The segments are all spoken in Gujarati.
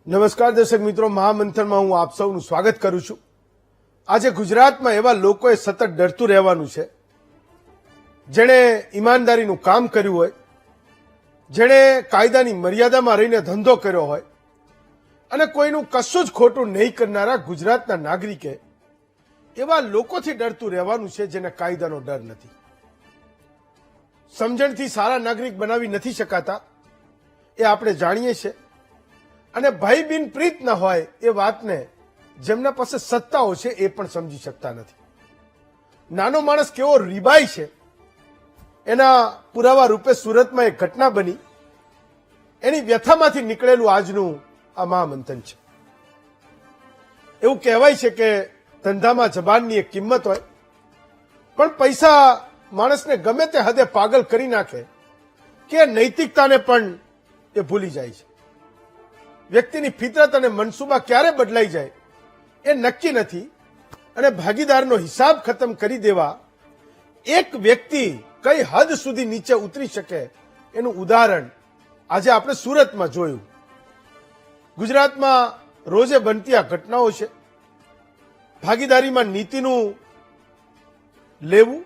નમસ્કાર દર્શક મિત્રો, મહામંથનમાં હું આપ સૌનું સ્વાગત કરું છું। આજે ગુજરાતમાં એવા લોકોએ સતત ડરતું રહેવાનું છે જેણે ઈમાનદારીનું કામ કર્યું હોય, જેણે કાયદાની મર્યાદામાં રહીને ધંધો કર્યો હોય અને કોઈનું કશું જ ખોટું નહીં કરનારા ગુજરાતના નાગરિકે એવા લોકોથી ડરતું રહેવાનું છે જેને કાયદાનો ડર નથી। સમજણથી સારા નાગરિક બનાવી નથી શકાતા એ આપણે જાણીએ છીએ અને ભય બિન પ્રીત ન હોય એ વાતને જેમના પાસે સત્તાઓ છે એ પણ સમજી શકતા નથી। નાનો માણસ કેવો રીબાય છે એના પુરાવા રૂપે સુરતમાં એક ઘટના બની, એની વ્યથામાંથી નીકળેલું આજનું આ મહામંથન છે। એવું કહેવાય છે કે ધંધામાં જબાનની એક કિંમત હોય, પણ પૈસા માણસને ગમે તે હદે પાગલ કરી નાખે કે નૈતિકતાને પણ એ ભૂલી જાય છે। વ્યક્તિની ફિતરત અને મનસૂબા ક્યારે બદલાઈ જાય એ નક્કી નથી અને ભાગીદારનો હિસાબ ખતમ કરી દેવા એક વ્યક્તિ કઈ હદ સુધી નીચે ઉતરી શકે એનું ઉદાહરણ આજે આપણે સુરતમાં જોયું। ગુજરાતમાં રોજે બનતી આ ઘટનાઓ છે। ભાગીદારીમાં નીતિનું લેવું,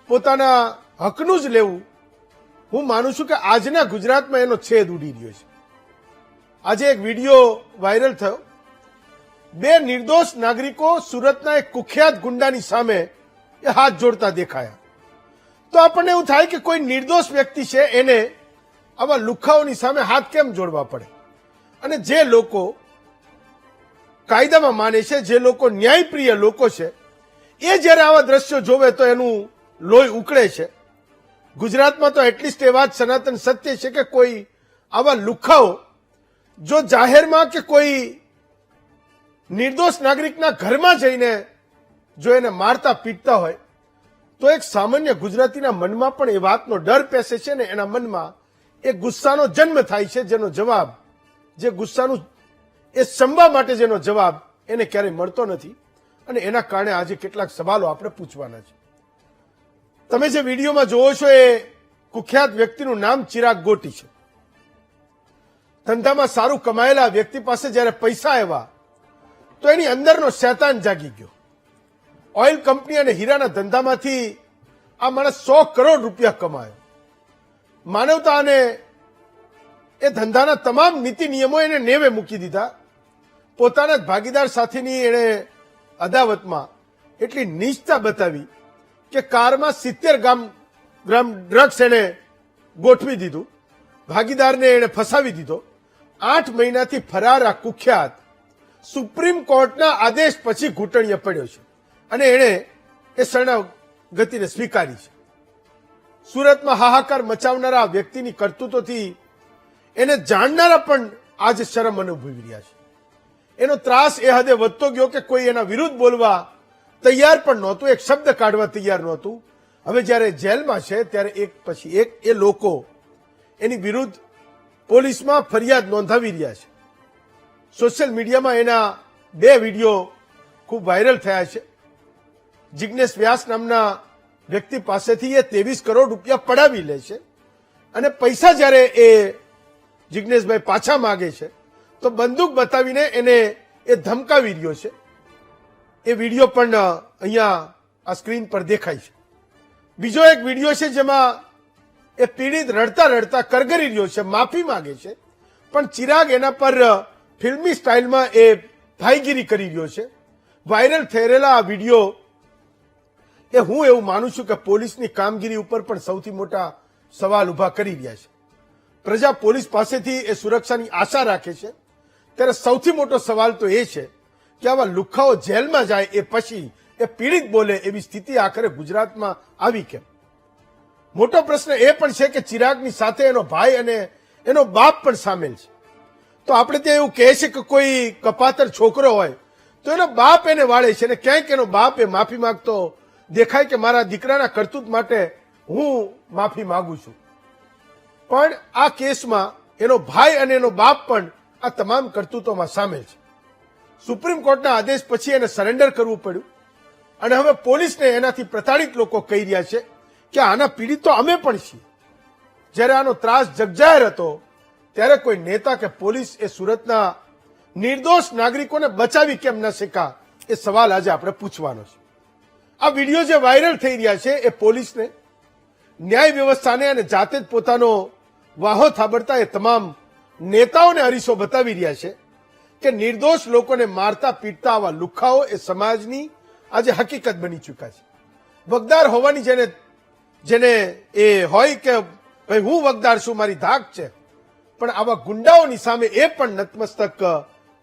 પોતાના હકનું જ લેવું, હું માનું છું કે આજના ગુજરાતમાં એનો છેદ ઉડી રહ્યો છે। આજે એક વિડીયો વાયરલ થયો, બે નિર્દોષ નાગરિકો સુરતના એક કુખ્યાત ગુંડાની સામે એ હાથ જોડતા દેખાયા। તો આપણને એવું થાય કે કોઈ નિર્દોષ વ્યક્તિ છે એને આવા લુખ્ખાઓની સામે હાથ કેમ જોડવા પડે? અને જે લોકો કાયદામાં માને છે, જે લોકો ન્યાયપ્રિય લોકો છે, એ જ્યારે આવા દ્રશ્યો જોવે તો એનું લોહી ઉકળે છે। ગુજરાતમાં તો એટલીસ્ટ એ વાત સનાતન સત્ય છે કે કોઈ આવા લુખ્ખાઓ જો જાહેરમાં કે કોઈ નિર્દોષ નાગરિકના ઘરમાં જઈને જો એને મારતા પીટતા હોય તો એક સામાન્ય ગુજરાતીના મનમાં પણ એ વાતનો ડર પેસે છે ને એના મનમાં એ ગુસ્સાનો જન્મ થાય છે, જેનો જવાબ, જે ગુસ્સાનું એ શમવા માટે જેનો જવાબ એને ક્યારેય મળતો નથી અને એના કારણે આજે કેટલાક સવાલો આપણે પૂછવાના છે। તમે જે વિડીયોમાં જોવો છો એ કુખ્યાત વ્યક્તિનું નામ ચિરાગ ગોટી છે। ધંધામાં સારું કમાયેલા વ્યક્તિ પાસે જયારે પૈસા આવ્યા તો એની અંદરનો શૈતાન જાગી ગયો। ઓઇલ કંપની અને હીરાના ધંધામાંથી આ માણસ 100 કરોડ રૂપિયા કમાયો। માનવતા અને એ ધંધાના તમામ નીતિ નિયમો એને નેવે મૂકી દીધા। પોતાના જ ભાગીદાર સાથેની એણે અદાવતમાં એટલી નીચતા બતાવી કે કારમાં 70 ગ્રામ ડ્રગ્સ એને ગોઠવી દીધું, ભાગીદારને એને ફસાવી દીધો। 8 મહિનાથી ફરાર આ કુખ્યાત સુપ્રીમ કોર્ટના આદેશ પછી ઘૂંટણીએ પડ્યો છે અને એણે એ શરણાગતિને સ્વીકારી છે। સુરતમાં હાહાકાર મચાવનારા વ્યક્તિની કરતૂતોથી એને જાણનારા પણ આજે શરમ અનુભવી રહ્યા છે। એનો ત્રાસ એ હદે વધતો ગયો કે કોઈ એના વિરુદ્ધ બોલવા તૈયાર પણ નહોતું, એક શબ્દ કાઢવા તૈયાર નહોતું। હવે જયારે જેલમાં છે ત્યારે એક પછી એક એ લોકો એની વિરુદ્ધ પોલીસમાં ફરિયાદ નોંધાવી રહ્યા છે। સોશિયલ મીડિયામાં એના 2 વિડીયો ખૂબ વાયરલ થયા છે। જિગ્નેશ વ્યાસ નામના વ્યક્તિ પાસેથી એ 23 કરોડ રૂપિયા પડાવી લે છે અને પૈસા જયારે એ જિગ્નેશભાઈ પાછા માંગે છે તો બંદૂક બતાવીને એને એ ધમકાવી રહ્યો છે। એ વિડીયો પણ અહીંયા આ સ્ક્રીન પર દેખાય છે। બીજો એક વિડીયો છે જેમાં એ પીડિત રડતા રડતા કરગરી રહ્યો છે, માફી માંગે છે, પણ ચિરાગ એના પર ફિલ્મી સ્ટાઇલમાં એ ભાઈગીરી કરી રહ્યો છે। વાયરલ થયેલા આ વિડીયો એ હું એવું માનું છું કે પોલીસની કામગીરી ઉપર પણ સૌથી મોટા સવાલ ઉભા કરી રહ્યા છે। પ્રજા પોલીસ પાસેથી એ સુરક્ષાની આશા રાખે છે, ત્યારે સૌથી મોટો સવાલ તો એ છે કે આવા લુખ્ખાઓ જેલમાં જાય એ પછી એ પીડિત બોલે એવી સ્થિતિ આખરે ગુજરાતમાં આવી કેમ? મોટો પ્રશ્ન એ પણ છે કે ચિરાગની સાથે એનો ભાઈ અને એનો બાપ પણ સામેલ છે। તો આપણે ત્યાં એવું કહે છે કે કોઈ કપાતર છોકરો હોય તો એનો બાપ એને વાળે છે અને ક્યાંક એનો બાપ એ માફી માંગતો દેખાય કે મારા દીકરાના કરતૂત માટે હું માફી માંગુ છું, પણ આ કેસમાં એનો ભાઈ અને એનો બાપ પણ આ તમામ કરતૂતોમાં સામેલ છે। સુપ્રીમ કોર્ટના આદેશ પછી એને સરેન્ડર કરવું પડ્યું અને હવે પોલીસને એનાથી પ્રતાડિત લોકો કહી રહ્યા છે કે આના પીડિત તો અમે પણ છીએ। જ્યારે આનો ત્રાસ જગજાહેર હતો ત્યારે કોઈ નેતા કે પોલીસ એ સુરતના નિર્દોષ નાગરિકોને બચાવી કેમ ન શકા એ સવાલ આજે આપણે પૂછવાનો છે. આ વિડીયો જે વાયરલ થઈ રહ્યા છે એ પોલીસને, ન્યાય વ્યવસ્થાને અને જાતે જ પોતાનો વાહો થાબડતા એ તમામ નેતાઓને અરીસો બતાવી રહ્યા છે કે નિર્દોષ લોકોને મારતા પીટતા આવા લુખ્ખાઓ એ સમાજની આજે હકીકત બની ચૂક્યા છે. વગદાર હોવાની જેને એ હોય કે ભાઈ હું વગદાર છું, મારી ધાક છે, પણ આવા ગુંડાઓની સામે એ પણ નતમસ્તક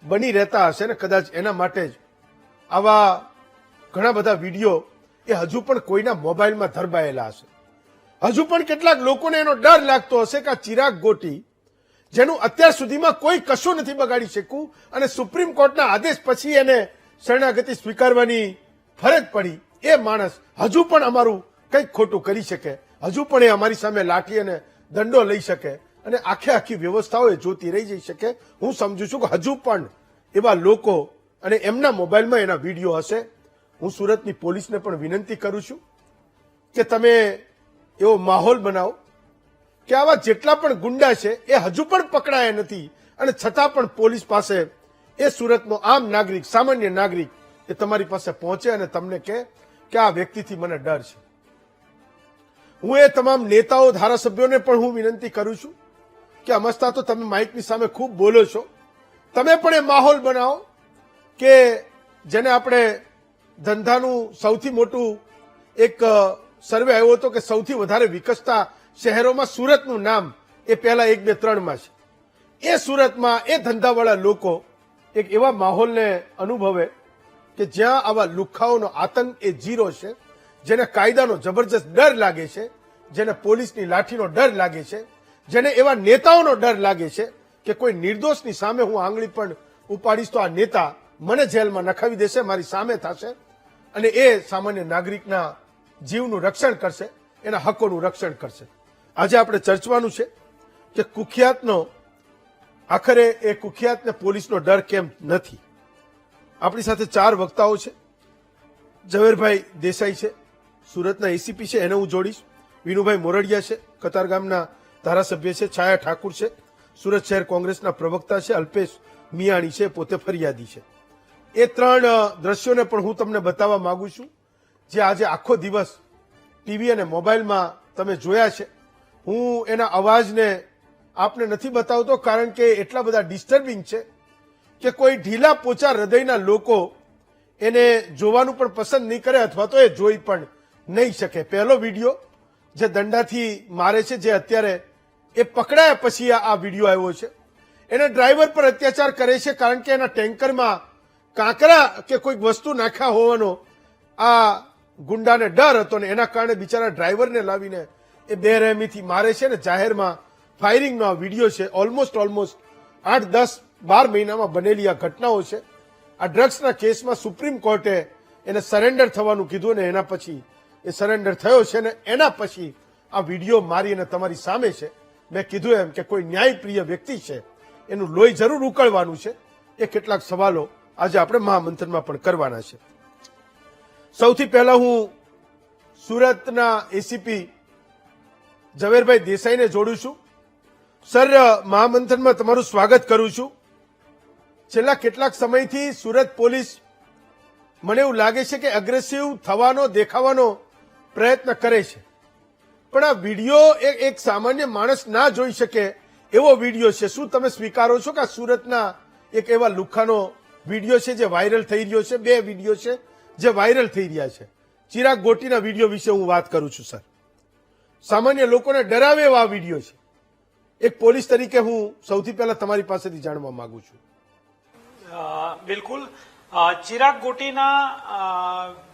બની રહેતા હશે ને કદાચ એના માટે જ આવા ઘણા બધા વિડીયો એ હજુ પણ કોઈના મોબાઈલમાં ધરબાયેલા હશે. હજુ પણ કેટલાક લોકોને એનો ડર લાગતો હશે કે આ ચિરાગ ગોટી, જેનું અત્યાર સુધીમાં કોઈ કશું નથી બગાડી શકવું અને સુપ્રીમ કોર્ટના આદેશ પછી એને શરણાગતિ સ્વીકારવાની ફરજ પડી, એ માણસ હજુ પણ અમારું કંઈક ખોટું કરી શકે, હજુ પણ એ અમારી સામે લાઠી અને દંડો લઈ શકે અને આખી વ્યવસ્થાઓ એ જોતી રહી જઈ શકે. હું સમજુ છું કે હજુ પણ એવા લોકો અને એમના મોબાઈલમાં એના વિડીયો હશે. હું સુરતની પોલીસને પણ વિનંતી કરું છું કે તમે એવો માહોલ બનાવો કે આવા જેટલા પણ ગુંડા છે એ હજુ પણ પકડાયા નથી અને છતાં પણ પોલીસ પાસે એ સુરતનો આમ નાગરિક, સામાન્ય નાગરિક એ તમારી પાસે પહોંચે અને તમને કહે કે આ વ્યક્તિથી મને ડર છે. હું એ તમામ નેતાઓ, ધારાસભ્યોને પણ હું વિનંતી કરું છું કે અમસ્તા તો તમે માઇકની સામે ખૂબ બોલો છો, તમે પણ એ માહોલ બનાવો કે જેને આપણે ધંધાનું સૌથી મોટું એક સર્વે આવ્યો હતો કે સૌથી વધારે વિકસતા શહેરોમાં સુરતનું નામ એ પહેલા 1, 2, 3માં છે. એ સુરતમાં એ ધંધાવાળા લોકો એક એવા માહોલને અનુભવે કે જ્યાં આવા લુખ્ખાઓનો આતંક એ ઝીરો છે, જેને કાયદાનો જબરજસ્ત ડર લાગે છે, જેને પોલીસની લાઠીનો ડર લાગે છે, જેને એવા નેતાઓનો ડર લાગે છે કે કોઈ નિર્દોષની સામે હું આંગળી પણ ઉપાડીશ તો આ નેતા મને જેલમાં નખાવી દેશે, મારી સામે થશે અને એ સામાન્ય નાગરિકના જીવનું રક્ષણ કરશે, એના હકોનું રક્ષણ કરશે. આજે આપણે ચર્ચવાનું છે કે કુખ્યાતનો આખરે એ કુખ્યાતને પોલીસનો ડર કેમ નથી. આપણી સાથે 4 વક્તાઓ છે. ઝવેરભાઈ દેસાઈ છે, સુરતના એસીપી છે, એને હું જોડીશ. વિનુભાઈ મોરડિયા છે, કતારગામના ધારાસભ્ય છે. છાયા ઠાકુર છે, સુરત શહેર કોંગ્રેસના પ્રવક્તા છે. અલ્પેશ મિયાણી છે, પોતે ફરિયાદી છે. એ 3 દ્રશ્યોને પણ હું તમને બતાવવા માંગુ છું જે આજે આખો દિવસ ટીવી અને મોબાઈલમાં તમે જોયા છે. હું એના અવાજને આપને નથી બતાવતો કારણ કે એટલા બધા ડિસ્ટર્બિંગ છે કે કોઈ ઢીલા પોચા હૃદયના લોકો એને જોવાનું પણ પસંદ નહીં કરે અથવા તો એ જોઈ પણ નહીં શકે. પહેલો વિડીયો જે દંડાથી મારે છે, જે અત્યારે એ પકડાયા પછી આ વિડીયો આવ્યો છે, એને ડ્રાઈવર પર અત્યાચાર કરે છે કારણ કે એના ટેન્કરમાં કાંકરા કે કોઈક વસ્તુ નાખ્યા હોવાનો આ ગુંડાને ડર હતો ને એના કારણે બિચારા ડ્રાઈવરને લાવીને એ બેરહેમીથી મારે છે ને જાહેરમાં ફાયરિંગનો આ વિડીયો છે. ઓલમોસ્ટ 8, 10, 12 મહિનામાં બનેલી આ ઘટનાઓ છે. આ ડ્રગ્સના કેસમાં સુપ્રીમ કોર્ટે એને સરેન્ડર થવાનું કીધું ને એના પછી એ સરેન્ડર થયો છે ને એના પછી આ વિડીયો મારી અને તમારી સામે છે. મેં કીધું એમ કે કોઈ ન્યાયપ્રિય વ્યક્તિ છે એનું લોહી જરૂર ઉકળવાનું છે. એ કેટલાક સવાલો આજે આપણે મહામંથનમાં પણ કરવાના છે. સૌથી પહેલા હું સુરતના એસીપી ઝવેરભાઈ દેસાઈને જોડું છું. સર, મહામંથનમાં તમારું સ્વાગત કરું છું. છેલ્લા કેટલાક સમયથી સુરત પોલીસ મને એવું લાગે છે કે અગ્રેસિવ થવાનો, દેખાવાનો પ્રયત્ન કરે છે, પણ આ વિડીયો એક સામાન્ય માણસ ના જોઈ શકે એવો વિડીયો છે. શું તમે સ્વીકારો છો કે આ સુરતના એક એવા લુખ્ખાનો વિડીયો છે જે વાયરલ થઈ રહ્યો છે? 2 વિડીયો છે જે વાયરલ થઈ રહ્યા છે. ચિરાગ ગોટીના વિડીયો વિશે હું વાત કરું છું. સર, સામાન્ય લોકોને ડરાવે એવા વિડીયો છે. એક પોલીસ તરીકે હું સૌથી પહેલા તમારી પાસેથી જાણવા માંગુ છું. બિલકુલ. ચિરાગ ગોટીના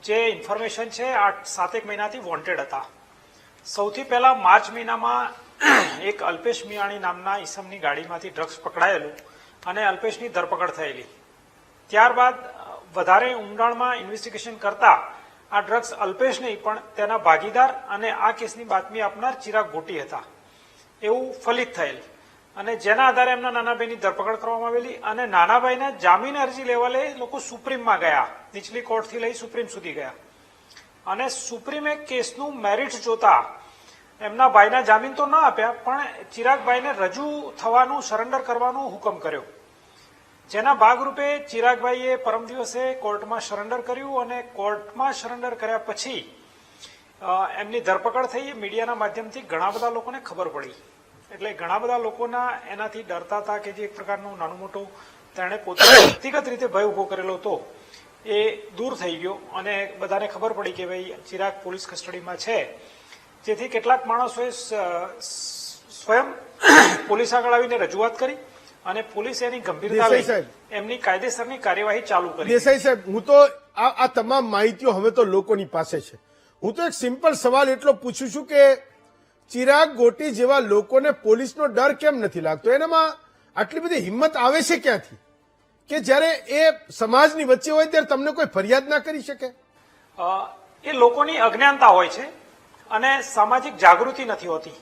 જે ઇન્ફોર્મેશન છે 7 મહિનાથી વોન્ટેડ હતા. સૌથી પહેલા માર્ચ મહિનામાં એક અલ્પેશ મિયાણી નામના ઈસમની ગાડીમાંથી ડ્રગ્સ પકડાયેલું અને અલ્પેશની ધરપકડ થયેલી. ત્યારબાદ વધારે ઊંડાણમાં ઇન્વેસ્ટિગેશન કરતા આ ડ્રગ્સ અલ્પેશ નહીં પણ તેના ભાગીદાર અને આ કેસની બાતમી આપનાર ચિરાગ ગોટી હતા એવું ફલિત થયેલ અને જેના આધારે એમના નાનાભાઈની ધરપકડ કરવામાં આવેલી અને નાનાભાઈના જામીન અરજી લેવલે લોકો સુપ્રીમમાં ગયા, નીચલી કોર્ટથી લઈ સુપ્રીમ સુધી ગયા અને સુપ્રીમે કેસનું મેરિટ જોતા એમના ભાઈના જામીન તો ન આપ્યા, પણ ચિરાગભાઈને રજૂ થવાનું, સરેન્ડર કરવાનો હુકમ કર્યો, જેના ભાગરૂપે ચિરાગભાઈએ પરમ દિવસે કોર્ટમાં સરેન્ડર કર્યું અને કોર્ટમાં સરેન્ડર કર્યા પછી એમની ધરપકડ થઈ. મીડિયાના માધ્યમથી ઘણા બધા લોકોને ખબર પડી, એટલે ઘણા બધા લોકોના એનાથી ડરતા હતા કે જે એક પ્રકારનું નાનું મોટું તેણે પોતાનો વ્યક્તિગત રીતે ભય ઉભો કરેલો હતો એ દૂર થઈ ગયો અને બધાને ખબર પડી કે ભાઈ ચિરાગ પોલીસ કસ્ટડીમાં છે, જેથી કેટલાક માણસોએ સ્વયં પોલીસ આગળ આવીને રજૂઆત કરી અને પોલીસે એની ગંભીરતા લઈ એમની કાયદેસરની કાર્યવાહી ચાલુ કરી. દેસાઈ સાહેબ, હું તો આ તમામ માહિતીઓ હવે તો લોકોની પાસે છે. હું તો એક સિમ્પલ સવાલ એટલો પૂછું છું કે ચિરાગ ગોટી જેવા લોકોને પોલીસનો ડર કેમ નથી લાગતો? એનામાં આટલી બધી હિંમત આવે છે ક્યાંથી કે જ્યારે એ સમાજની વચ્ચે હોય ત્યારે તમને કોઈ ફરિયાદ ના કરી શકે? એ લોકોની અજ્ઞાનતા હોય છે અને સામાજિક જાગૃતિ નથી હોતી.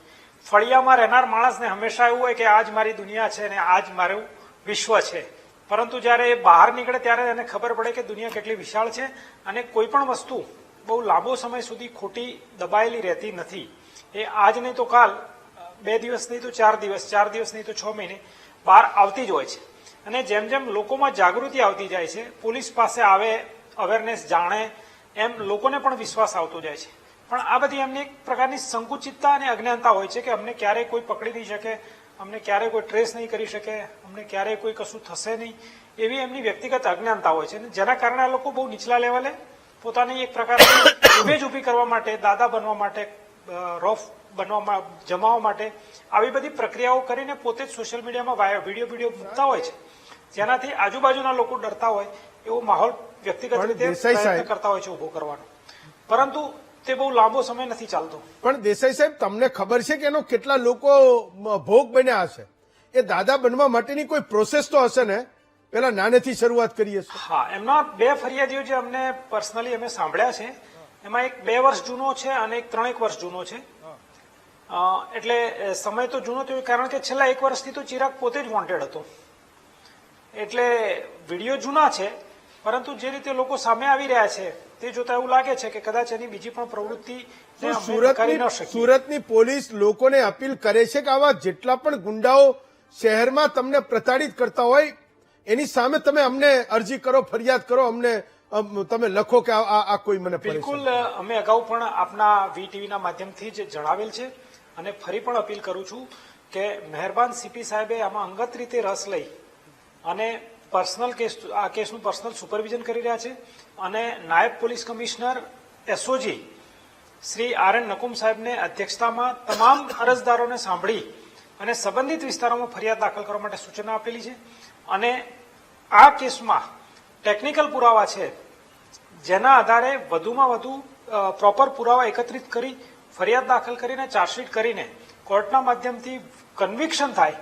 ફળિયામાં રહેનાર માણસને હંમેશા એવું હોય કે આજ મારી દુનિયા છે અને આજ મારું વિશ્વ છે, પરંતુ જયારે એ બહાર નીકળે ત્યારે એને ખબર પડે કે દુનિયા કેટલી વિશાળ છે અને કોઈ પણ વસ્તુ બહુ લાંબો સમય સુધી ખોટી દબાયેલી રહેતી નથી. એ આજ નહીં તો કાલ, 2 દિવસ નહીં તો 4 દિવસ, 4 દિવસ નહીં તો 6 મહિને બહાર આવતી જ હોય છે. અને જેમ જેમ લોકોમાં જાગૃતિ આવતી જાય છે, પોલીસ પાસે આવે, અવેરનેસ જાણે, એમ લોકોને પણ વિશ્વાસ આવતો જાય છે. પણ આ બધી એમની એક પ્રકારની સંકુચિતતા અને અજ્ઞાનતા હોય છે કે અમને ક્યારેય કોઈ પકડી નહીં શકે, અમને ક્યારેય કોઈ ટ્રેસ નહીં કરી શકે, અમને ક્યારેય કોઈ કશું થશે નહીં, એવી એમની વ્યક્તિગત અજ્ઞાનતા હોય છે. જેના કારણે આ લોકો બહુ નીચલા લેવલે પોતાની એક પ્રકારની ઇમેજ ઉભી કરવા માટે, દાદા બનવા માટે, રોફ બનવા, જમાવવા માટે આવી બધી પ્રક્રિયાઓ કરીને પોતે જ સોશિયલ મીડિયામાં વિડીયો મૂકતા હોય છે, જેનાથી આજુબાજુના લોકો ડરતા હોય એવો માહોલ વ્યક્તિગત રીતે પ્રયત્ન કરતા હોય છે ઉભો કરવાનો, પરંતુ તે બહુ લાંબો સમય નથી ચાલતો. પણ દેસાઈ સાહેબ, તમને ખબર છે કે એનો કેટલા લોકો ભોગ બન્યા હશે? એ દાદા બનવા માટેની કોઈ પ્રોસેસ તો હશે ને? પેલા નાનેથી શરૂઆત કરીએ. હા, એમના 2 ફરિયાદીઓ જે અમને પર્સનલી અમે સાંભળ્યા છે, એમાં એક 2 વર્ષ જૂનો છે અને એક 3 વર્ષ જૂનો છે. એટલે સમય તો જૂનો થયો કારણ કે છેલ્લા 1 વર્ષથી તો ચિરાગ પોતે જ વોન્ટેડ હતો, એટલે વિડીયો જૂના છે, પરંતુ જે રીતે લોકો સામે આવી રહ્યા છે તે જોતા એવું લાગે છે કે કદાચ એની બીજી પણ પ્રવૃત્તિ સુરતની પોલીસ લોકોને અપીલ કરે છે કે આવા જેટલા પણ ગુંડાઓ શહેરમાં તમને પ્રતાડિત કરતા હોય એની સામે તમે અમને અરજી કરો, ફરિયાદ કરો, અમને તમે લખો કે આ કોઈ મને. બિલકુલ, અમે અગાઉ પણ આપના VTVના માધ્યમથી જ જણાવેલ છે અને ફરી પણ અપીલ કરું છું કે મહેરબાન CP સાહેબે આમાં અંગત રીતે રસ લઈ અને પર્સનલ કેસ, આ કેસનું પર્સનલ સુપરવિઝન કરી રહ્યા છે અને નાયબ police commissioner SOG Shri RN Nakum સાહેબને અધ્યક્ષતામાં તમામ અરજદારોને સાંભળી અને સંબંધિત વિસ્તારોમાં ફરિયાદ દાખલ કરવા માટે સૂચના આપેલી છે. અને આ કેસમાં ટેકનિકલ પુરાવા છે જેના આધારે વધુમાં વધુ પ્રોપર પુરાવા એકત્રિત કરી ફરિયાદ દાખલ કરીને ચાર્જશીટ કરીને કોર્ટના માધ્યમથી કન્વિક્શન થાય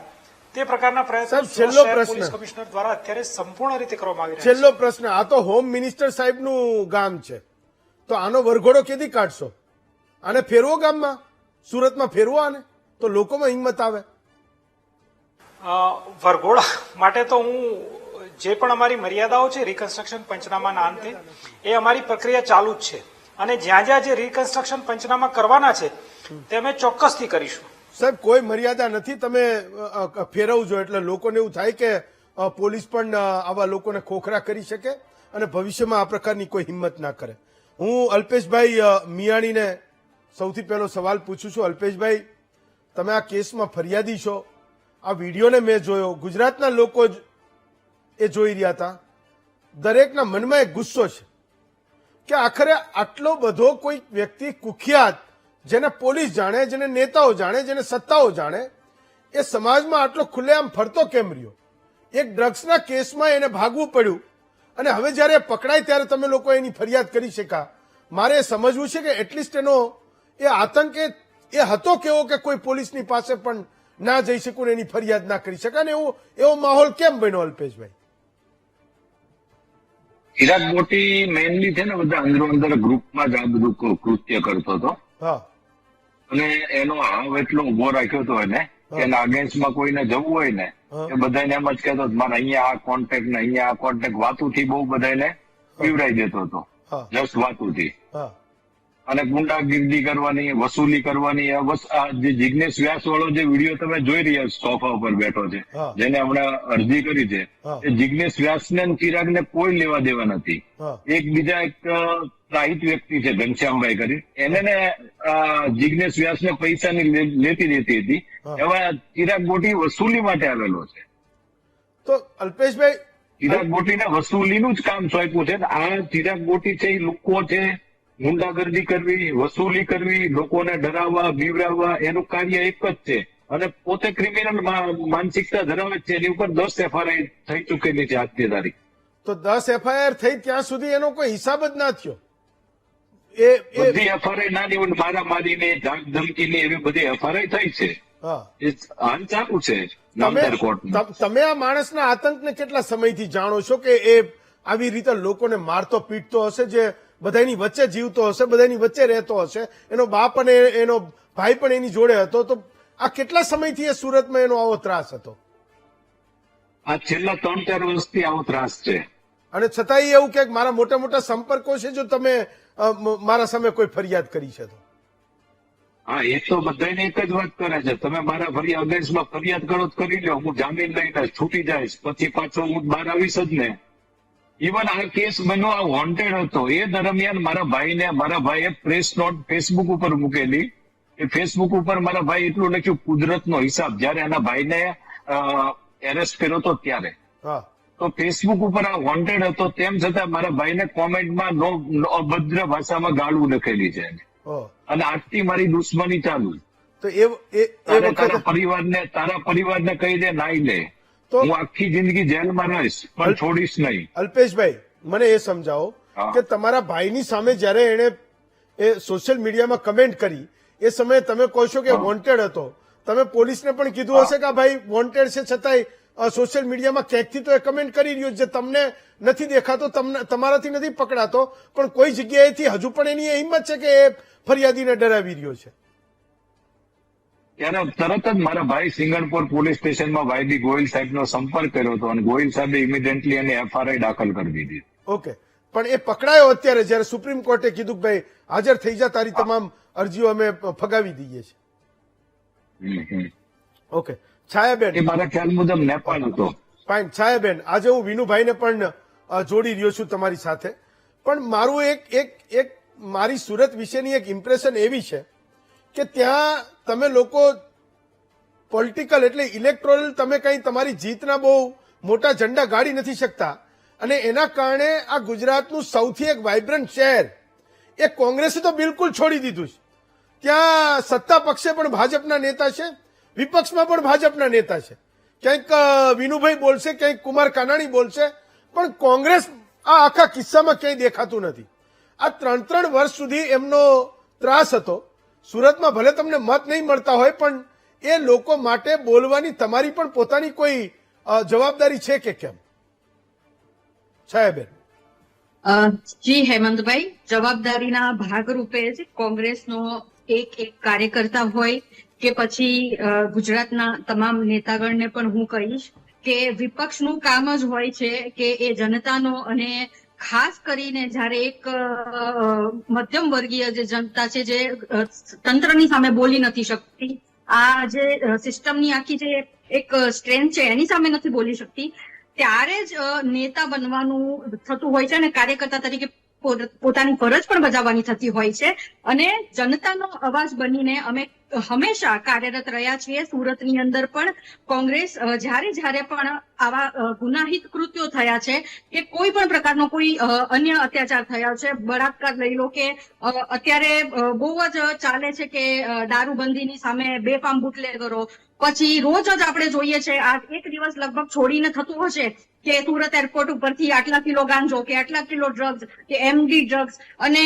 તે પ્રકારના પ્રયત્નો પોલીસ કમિશનર દ્વારા અત્યારે સંપૂર્ણ રીતે કરવામાં આવી રહ્યા છે. છેલ્લો પ્રશ્ન, આ તો હોમ મિનિસ્ટર સાહેબનું ગામ છે, તો આનો વરઘોડો કેદી કાઢશો? આને ફેરવો ગામમાં, સુરતમાં ફેરવો આને, તો લોકોમાં હિંમત આવે. વરઘોડા માટે તો હું જે પણ અમારી મર્યાદાઓ છે રિકન્સ્ટ્રક્શન પંચનામાના અંતે એ અમારી પ્રક્રિયા ચાલુ જ છે અને જ્યાં જ્યાં જે રિકન્સ્ટ્રક્શન પંચનામા કરવાના છે તે અમે ચોક્કસથી કરીશું. સાહેબ, કોઈ મર્યાદા નથી, તમે ફેરવજો એટલે લોકોને એવું થાય કે પોલીસ પણ આવા લોકોને ખોખરા કરી શકે અને ભવિષ્યમાં આ પ્રકારની કોઈ હિંમત ના કરે. હું અલ્પેશભાઈ મિયાણીને સૌથી પહેલો સવાલ પૂછું છું. અલ્પેશભાઈ, તમે આ કેસમાં ફરિયાદી છો, આ વિડીયોને મેં જોયો, ગુજરાતના લોકો જ એ જોઈ રહ્યા હતા, દરેકના મનમાં એક ગુસ્સો છે કે આખરે આટલો બધો કોઈ વ્યક્તિ કુખ્યાત, જેને પોલીસ જાણે, જેને નેતાઓ જાણે, જેને સત્તાઓ જાણે, એ સમાજમાં આટલો ખુલ્લેઆમ ફરતો કેમ રહ્યો? એક ડ્રગ્સના કેસમાં એને ભાગવું પડ્યું અને હવે જયારે પકડાય ત્યારે તમે લોકો એની ફરિયાદ કરી શકા. મારે સમજવું છે કે એટલીસ્ટ એનો એ આતંક એ હતો કેવો કે કોઈ પોલીસની પાસે પણ ના જઈ શકું, એની ફરિયાદ ના કરી શકાય, એવો માહોલ કેમ બન્યો? અલ્પેશભાઈ, ચિરાગ ગોટી મેઇનલી છે ને બધા અંદરો અંદર ગ્રુપમાં જ આ બધું કૃત્ય કરતો હતો. હા, અને એનો હાવ એટલો ઉભો રાખ્યો હતો એને કે એના અગેન્સ્ટમાં કોઈને જવું હોય ને એ બધાને એમ જ કહેતો મારે અહીંયા આ કોન્ટેક્ટ ને અહીંયા આ કોન્ટેક્ટ વાતુથી બહુ બધાને પીવડાઈ દેતો હતો, જસ્ટ વાતુથી. અને ગુંડાગીર્દી કરવાની, વસૂલી કરવાની. આ જે જિજ્ઞેશ વ્યાસ વાળો જે વિડીયો તમે જોઈ રહ્યા છો, સોફા ઉપર બેઠો છે, હા. જેને હમણાં અરજી કરી છે, હા. એ જિજ્ઞેશ વ્યાસને અને ચિરાગને કોઈ લેવા દેવા નથી. હા. બીજા એક ત્રાહિત વ્યક્તિ છે ઘનશ્યામભાઈ કરી, એને ને જિજ્ઞેશ વ્યાસને પૈસાની લેતી દેતી હતી. હા. એવા ચિરાગ ગોટી વસૂલી માટે આવેલો છે. તો અલ્પેશભાઈ, ચિરાગ ગોટીને વસૂલીનું જ કામ સોંપ્યું છે. આ ચિરાગ ગોટી છે એ લોકો છે, ગુંડાગર્દી કરવી, વસૂલી કરવી, લોકોને ડરાવવા, બીવરાવવા, એનું કાર્ય એક જ છે. અને પોતે ક્રિમિનલ માનસિકતા ધરાવે છે. એની ઉપર 10 FIR થઈ ચૂકેલી છે આજની તારીખ. તો 10 FIR થઈ ત્યાં સુધી એનો કોઈ હિસાબ જ ના થયો. બધી FIR નાની મારામારીની, ધાક ધમકીની એવી બધી FIR થઈ છે. હા, એ આમ ચાલુ છે નામદાર કોર્ટમાં. તમે આ માણસના આતંકને કેટલા સમયથી જાણો છો કે એ આવી રીતે લોકોને મારતો પીટતો હશે, જે બધાની વચ્ચે જીવતો હશે, બધાની વચ્ચે રહેતો હશે, એનો બાપ અને એનો ભાઈ પણ એની જોડે હતો, તો આ કેટલા સમયથી એ સુરતમાં એનો આવો ત્રાસ હતો? આ છેલ્લા 3-4 વર્ષથી આવો ત્રાસ છે. અને છતાંય એવું કે મારા મોટા મોટા સંપર્કો છે, જો તમે મારા સામે કોઈ ફરિયાદ કરી છે તો? હા, એ તો બધાને એક જ વાત કરે છે, તમે મારા અગેન્સ્ટમાં ફરિયાદ કરો તો કરી લો, હું જામીન લઈને છૂટી જઈશ, પછી પાછો હું બહાર આવીશ જ ને. ઇવન આ કેસ બન્યો, આ વોન્ટેડ હતો, એ દરમિયાન મારા ભાઈએ પ્રેસ નોટ ફેસબુક ઉપર મૂકેલી. એ ફેસબુક ઉપર મારા ભાઈ એટલું લખ્યું, કુદરતનો હિસાબ, જયારે એના ભાઈને એરેસ્ટ કર્યો હતો ત્યારે. હા, તો ફેસબુક ઉપર આ વોન્ટેડ હતો, તેમ છતાં મારા ભાઈને કોમેન્ટમાં અભદ્ર ભાષામાં ગાળું લખેલી છે. ઓહ. અને આજથી મારી દુશ્મની ચાલુ. તો એ વખતે તારા પરિવારને કહી દે નાઈ લે, તો હું આખી જિંદગી જેલમાં રહીશ પણ છોડીશ નહીં. અલ્પેશભાઈ, મને એ સમજાવો હા. કે તમારા ભાઈની સામે જયારે એણે એ સોશિયલ મીડિયામાં કમેન્ટ કરી, એ સમયે તમે કહો છો કે હા. વોન્ટેડ હતો, તમે પોલીસને પણ કીધું હશે કે આ ભાઈ વોન્ટેડ છે, છતાંય સોશિયલ મીડિયામાં ક્યાંકથી તો એ કમેન્ટ કરી રહ્યો, જે તમને નથી દેખાતો, તમારાથી નથી પકડાતો, પણ કોઈ જગ્યાએથી હજુ પણ એની એ હિંમત છે કે એ ફરિયાદીને ડરાવી રહ્યો છે. ત્યારે તરત જ મારા ભાઈ સિંગણપુર પોલીસ સ્ટેશનમાં વાયદી ગોયલ સાહેબનો સંપર્ક કર્યો હતો, અને ગોયલ સાહેબે ઇમિડિયેટલી એની FIR દાખલ કરી દીધી. ઓકે, પણ એ પકડાયો અત્યારે, જયારે સુપ્રીમ કોર્ટે કીધું કે ભાઈ હાજર થઈ જા, તારી તમામ અરજીઓ અમે ફગાવી દઈએ છીએ. ઓકે, છાયાબેન, એ મારા ખ્યાલ મુજબ નેપાળ હતો. ફાઇન. છાયાબેન, આજે હું વિનુભાઈને પણ જોડી રહ્યો છું તમારી સાથે, પણ મારું એક મારી સુરત વિશેની એક ઇમ્પ્રેશન એવી છે કે ત્યાં તમે લોકો પોલિટિકલ એટલે ઇલેક્ટોરલ તમે કઈ તમારી જીતના બહુ મોટા ઝંડા ગાડી નથી શકતા, અને એના કારણે આ ગુજરાતનું સૌથી એક વાઇબ્રન્ટ શહેર એ કોંગ્રેસે તો બિલકુલ છોડી દીધું છે. ત્યાં સત્તા પક્ષે પણ ભાજપના નેતા છે, વિપક્ષમાં પણ ભાજપના નેતા છે, ક્યાંક વિનુભાઈ બોલશે, ક્યાંક કુમાર કાનાણી બોલશે, પણ કોંગ્રેસ આ આખા કિસ્સામાં ક્યાંય દેખાતું નથી. આ 3 વર્ષ સુધી એમનો ત્રાસ હતો. સુરતમાં ભલે તમને મત નહીં મળતા હોય, પણ એ લોકો માટે બોલવાની તમારી પણ પોતાની કોઈ જવાબદારી છે કે કેમ? છાયાબેન. જી હેમંતભાઈ, જવાબદારીના ભાગરૂપે જ કોંગ્રેસનો એક કાર્યકર્તા હોય કે પછી ગુજરાતના તમામ નેતાગણને પણ હું કહીશ કે વિપક્ષનું કામ જ હોય છે કે એ જનતાનો, અને ખાસ કરીને જયારે એક મધ્યમ વર્ગીય જે જનતા છે, જે તંત્રની સામે બોલી નથી શકતી, આ જે સિસ્ટમની આખી જે એક સ્ટ્રેન્થ છે એની સામે નથી બોલી શકતી, ત્યારે જ નેતા બનવાનું થતું હોય છે, અને કાર્યકર્તા તરીકે પોતાની ફરજ પણ બજાવવાની થતી હોય છે. અને જનતાનો અવાજ બનીને અમે હંમેશા કાર્યરત રહ્યા છીએ. સુરતની અંદર પણ કોંગ્રેસ જ્યારે પણ આવા ગુનાહિત કૃત્યો થયા છે કે કોઈ પણ પ્રકારનો કોઈ અન્ય અત્યાચાર થયા છે, બળાત્કાર લઈ લો કે અત્યારે બહુ જ ચાલે છે કે દારૂબંધીની સામે બેફામ બુટલેગરો, પછી રોજ જ આપણે જોઈએ છે, આ એક દિવસ લગભગ છોડીને થતું હશે કે સુરત એરપોર્ટ ઉપરથી આટલા કિલો ગાંજો કે આટલા કિલો ડ્રગ્સ કે MD ડ્રગ્સ અને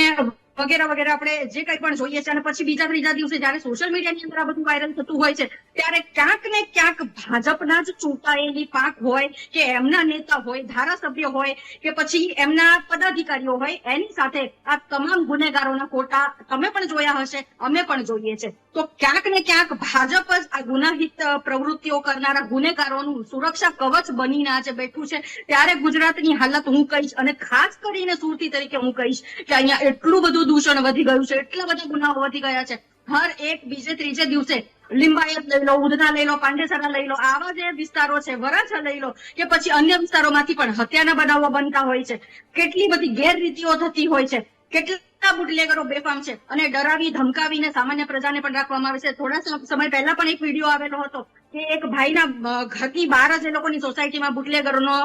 વગેરે વગેરે આપણે જે કંઈ પણ જોઈએ છે. અને પછી બીજા ત્રીજા દિવસે જયારે સોશિયલ મીડિયાની અંદર આ બધું વાયરલ થતું હોય છે, ત્યારે ક્યાંક ને ક્યાંક ભાજપના જ ચૂંટાયેલી પાંખ હોય કે એમના નેતા હોય, ધારાસભ્ય હોય કે પછી એમના પદાધિકારીઓ હોય, એની સાથે આ તમામ ગુનેગારોના ફોટા તમે પણ જોયા હશે, અમે પણ જોઈએ છે. તો ક્યાંક ને ક્યાંક ભાજપ જ આ ગુનાહિત પ્રવૃત્તિઓ કરનારા ગુનેગારોનું સુરક્ષા કવચ બનીને આજે બેઠું છે. ત્યારે ગુજરાતની હાલત હું કહીશ, અને ખાસ કરીને સુરતી તરીકે હું કહીશ કે અહીંયા એટલું બધું દૂષણ વધી ગયું છે, એટલા બધા ગુનાઓ વધી ગયા છે. હર એક બીજે ત્રીજે દિવસે લિંબાયત લઈ લો, ઉધના લઈ લો, પાંડેસરા લઈ લો, આવા જે વિસ્તારો છે, વરાછા લઈ લો કે પછી અન્ય વિસ્તારોમાંથી પણ હત્યાના બનાવો બનતા હોય છે. કેટલી બધી ગેરરીતિઓ થતી હોય છે, કેટલા બુટલેગરો બેફામ છે અને ડરાવી ધમકાવીને સામાન્ય પ્રજાને પણ રાખવામાં આવે છે. થોડા સમય પહેલા પણ એક વિડીયો આવેલો હતો કે એક ભાઈના ઘરની બહાર જ એ લોકોની સોસાયટીમાં બુટલેગરોનો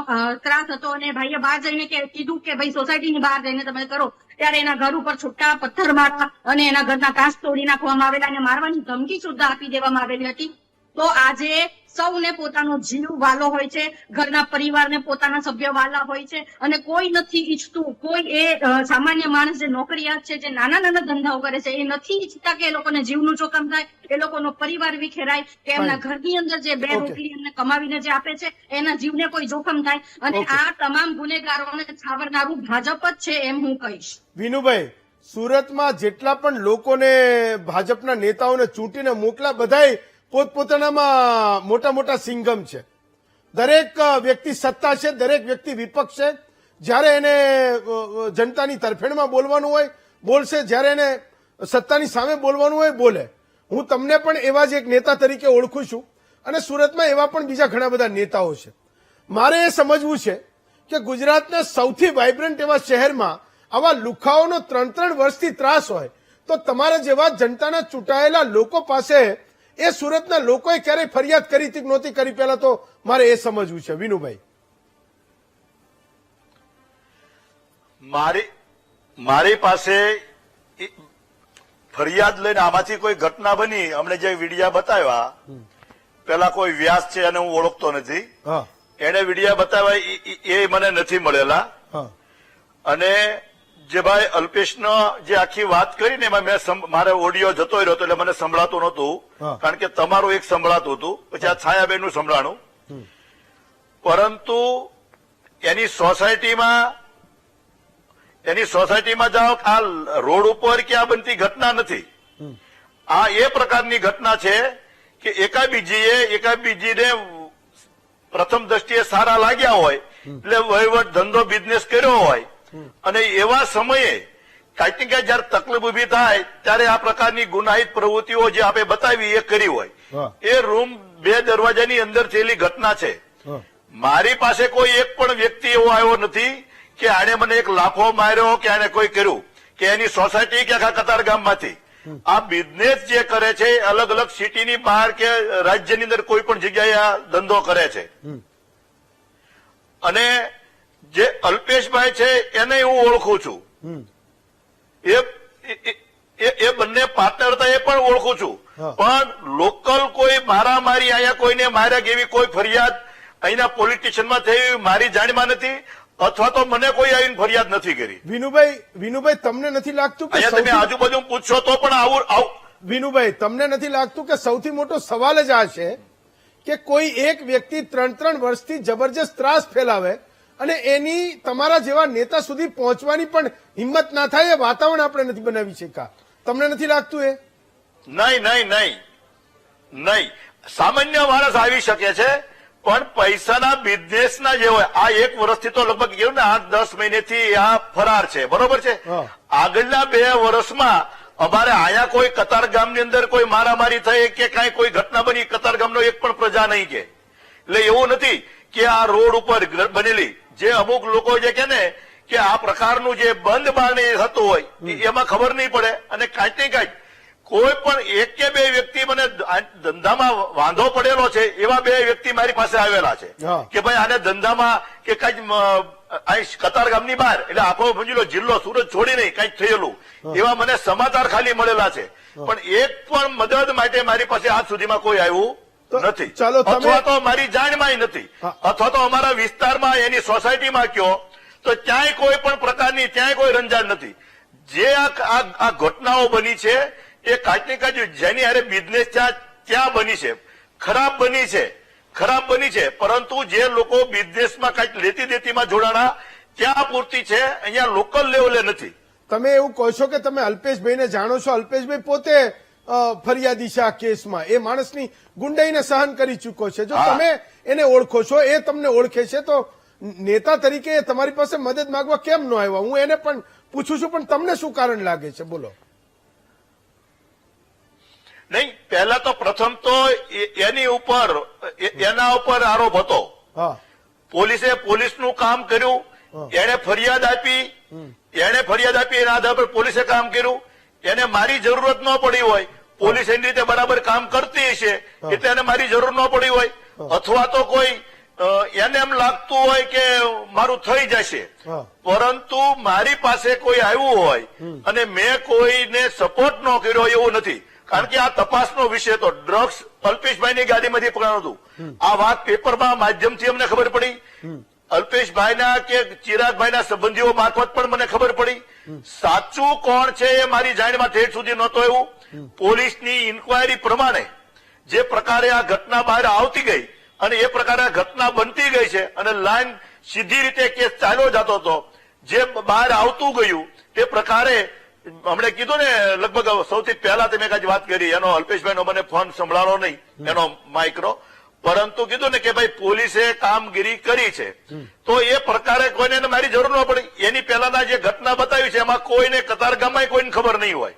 ત્રાસ હતો અને ભાઈએ બહાર જઈને કીધું કે ભાઈ સોસાયટીની બહાર જઈને તમે કરો, ત્યારે એના ઘર ઉપર છૂટા પથ્થર મારવા અને એના ઘરના કાચ તોડી નાખવામાં આવેલા અને મારવાની ધમકી સુદ્ધા આપી દેવામાં આવેલી હતી. તો આજે સૌને પોતાનો જીવ વાલો હોય છે, ઘરના પરિવારને પોતાના સભ્ય વાલા હોય છે અને કોઈ નથી ઈચ્છતું, કોઈ એ સામાન્ય માણસ જે નોકરિયાત છે, જે નાના નાના ધંધાઓ કરે છે, એ નથી ઈચ્છતા કે એ લોકોને જીવનું જોખમ થાય, એ લોકોનો પરિવાર વિખેરાય, કે એમના ઘરની અંદર જે બે રોટલી એમને કમાવીને જે આપે છે એના જીવને કોઈ જોખમ થાય. અને આ તમામ ગુનેગારોને છાવરનારું ભાજપ જ છે એમ હું કહીશ. વિનુભાઈ, સુરતમાં જેટલા પણ લોકોને ભાજપના નેતાઓને ચૂંટીને મોકલા, બધાય પોતપોતાનામાં મોટા મોટા સિંઘમ છે. દરેક વ્યક્તિ સત્તા છે, દરેક વ્યક્તિ વિપક્ષ છે. જ્યારે એને જનતાની તરફેણમાં બોલવાનું હોય બોલશે, જ્યારે એને સત્તાની સામે બોલવાનું હોય બોલે. હું તમને પણ એવા જ એક નેતા તરીકે ઓળખું છું અને સુરતમાં એવા પણ બીજા ઘણા બધા નેતાઓ છે. મારે એ સમજવું છે કે ગુજરાતના સૌથી વાઇબ્રન્ટ એવા શહેરમાં આવા લુખાઓનો 3-3 વર્ષથી ત્રાસ હોય તો તમારા જેવા જનતાના ચૂંટાયેલા લોકો પાસે એ સુરતના લોકોએ ક્યારેય ફરિયાદ કરી હતી કે નહોતી કરી, પહેલા તો મારે એ સમજવું છે. વિનુભાઈ, મારી પાસે ફરિયાદ લઈને આમાંથી કોઈ ઘટના બની, અમને જે વિડીયા બતાવ્યા, પેલા કોઈ વ્યાસ છે અને હું ઓળખતો નથી, એને વિડીયા બતાવ્યા એ મને નથી મળેલા. અને જે ભાઈ અલ્પેશનો જે આખી વાત કરી ને એમાં મારે ઓડિયો જતો રહ્યો હતો એટલે મને સંભળાતું નહોતું, કારણ કે તમારું એક સંભળાતું હતું, પછી આ છાયાબેનનું સંભળાણું. પરંતુ એની સોસાયટીમાં જાઓ, આ રોડ ઉપર કે આ બનતી ઘટના નથી. આ એ પ્રકારની ઘટના છે કે એકાબીજીને પ્રથમ દ્રષ્ટિએ સારા લાગ્યા હોય એટલે વહીવટ ધંધો બિઝનેસ કર્યો હોય અને એવા સમયે કાંઈક ને કાંઈક જયારે તકલીફ ઉભી થાય ત્યારે આ પ્રકારની ગુનાહિત પ્રવૃત્તિઓ જે આપણે બતાવી એ કરી હોય. એ રૂમ 2 દરવાજાની અંદર થયેલી ઘટના છે. મારી પાસે કોઈ એક પણ વ્યક્તિ એવો આવ્યો નથી કે આને મને એક લાફો માર્યો કે આને કોઈ કર્યું કે એની સોસાયટી કે આખા કતારગામમાંથી. આ બિઝનેસ જે કરે છે અલગ અલગ સિટીની બહાર કે રાજ્યની અંદર કોઈ પણ જગ્યાએ આ ધંધો કરે છે. અને જે અલ્પેશભાઈ છે એને હું ઓળખું છું, એ બંને પાર્ટનર હતા એ પણ ઓળખું છું, પણ લોકલ કોઈ મારામારી અહીંયા કોઈને માર્યા કેવી કોઈ ફરિયાદ અહીંના પોલિટિશિયનમાં થઈ મારી જાણમાં નથી, અથવા તો મને કોઈ આવીને ફરિયાદ નથી કરી. વિનુભાઈ તમને નથી લાગતું કે તમે આજુબાજુ પૂછશો તો પણ આવું? વિનુભાઈ, તમને નથી લાગતું કે સૌથી મોટો સવાલ જ આ છે કે કોઈ એક વ્યક્તિ 3-3 વર્ષથી જબરજસ્ત ત્રાસ ફેલાવે અને એની તમારા જેવા નેતા સુધી પહોંચવાની પણ હિંમત ના થાય, એ વાતાવરણ આપણે નથી બનાવી શક્યા? તમને નથી લાગતું એ? નહીં, સામાન્ય માણસ આવી શકે છે પણ પૈસાના બિઝનેસના જે હોય, આ 1 વર્ષથી તો લગભગ કેવું ને 8-10 મહિનેથી આ ફરાર છે, બરોબર છે. આગળના 2 વર્ષમાં અમારે આયા કોઈ કતારગામની અંદર કોઈ મારામારી થઈ કે કાંઈ કોઈ ઘટના બની, કતારગામનો એક પણ પ્રજા નહીં કે. એટલે એવું નથી કે આ રોડ ઉપર બનેલી જે અમુક લોકો જે કે ને કે આ પ્રકારનું જે બંધ બારણે થતું હોય એમાં ખબર નહીં પડે. અને કાંઈક ને કાંઈક કોઈ પણ 1 કે 2 વ્યક્તિ મને ધંધામાં વાંધો પડેલો છે એવા 2 વ્યક્તિ મારી પાસે આવેલા છે કે ભાઈ આને ધંધામાં કે કઈક કતારગામની બહાર એટલે આખો સમજી લો જિલ્લો સુરત છોડી નહીં કઈક થયેલું એવા મને સમાચાર ખાલી મળેલા છે, પણ એક પણ મદદ માટે મારી પાસે આજ સુધીમાં કોઈ આવ્યું નથી, અથવા તો મારી જાણમાં નથી, અથવા તો અમારા વિસ્તારમાં એની સોસાયટીમાં કયો તો ક્યાંય કોઈ પણ પ્રકારની ક્યાંય કોઈ રંજાડ નથી. જે આ ઘટનાઓ બની છે એ કાંઈક ને કાંઈક જેની હારે બિઝનેસ ત્યાં બની છે, ખરાબ બની છે, પરંતુ જે લોકો બિઝનેસમાં કાંઈક લેતી દેતીમાં જોડાણા ત્યાં પૂરતી છે, અહીંયા લોકલ લેવલે નથી. તમે એવું કહો છો કે તમે અલ્પેશભાઈને જાણો છો, અલ્પેશભાઈ પોતે ફરિયાદી છે આ કેસમાં, એ માણસની ગુંડાઈને સહન કરી ચૂક્યો છે. જો હા. તમે એને ઓળખો છો, એ તમને ઓળખે છે, તો નેતા તરીકે એ તમારી પાસે મદદ માંગવા કેમ ન આવ્યા? હું એને પણ પૂછું છું, પણ તમને શું કારણ લાગે છે? બોલો. નહીં, પહેલા તો પ્રથમ તો એના ઉપર આરોપ હતો. હા પોલીસે પોલીસનું કામ કર્યું, એણે ફરિયાદ આપી, એના આધાર પર પોલીસે કામ કર્યું. એને મારી જરૂરત ન પડી હોય, પોલીસ એની રીતે બરાબર કામ કરતી હશે એટલે એને મારી જરૂર ન પડી હોય, અથવા તો કોઈ એને એમ લાગતું હોય કે મારું થઈ જશે, હા. પરંતુ મારી પાસે કોઈ આવ્યું હોય અને મેં કોઈને સપોર્ટ ન કર્યો એવું નથી. કારણ કે આ તપાસનો વિષય તો ડ્રગ્સ અલ્પેશભાઈની ગાડીમાંથી પકડાયું હતું. આ વાત પેપરમાં માધ્યમથી અમને ખબર પડી, અલ્પેશભાઈના કે ચિરાગભાઈના સંબંધીઓ મારફત પણ મને ખબર પડી. સાચું કોણ છે એ મારી જાણમાં ઠેઠ સુધી નહોતો એવું. પોલીસની ઇન્કવાયરી પ્રમાણે જે પ્રકારે આ ઘટના બહાર આવતી ગઈ અને એ પ્રકારે આ ઘટના બનતી ગઈ છે અને લાઈન સીધી રીતે કેસ ચાલ્યો જતો હતો, જે બહાર આવતું ગયું તે પ્રકારે હમણે કીધું ને, લગભગ સૌથી પહેલા તમે કાંઈ વાત કરી, એનો અલ્પેશભાઈનો મને ફોન સંભળાણો નહીં, એનો માઇક્રો, પરંતુ કીધું ને કે ભાઈ પોલીસે કામગીરી કરી છે, તો એ પ્રકારે કોઈને મારી જરૂર ન પડી. એની પહેલાના જે ઘટના બતાવી છે એમાં કોઈને કતારગામમાં કોઈને ખબર નહીં હોય.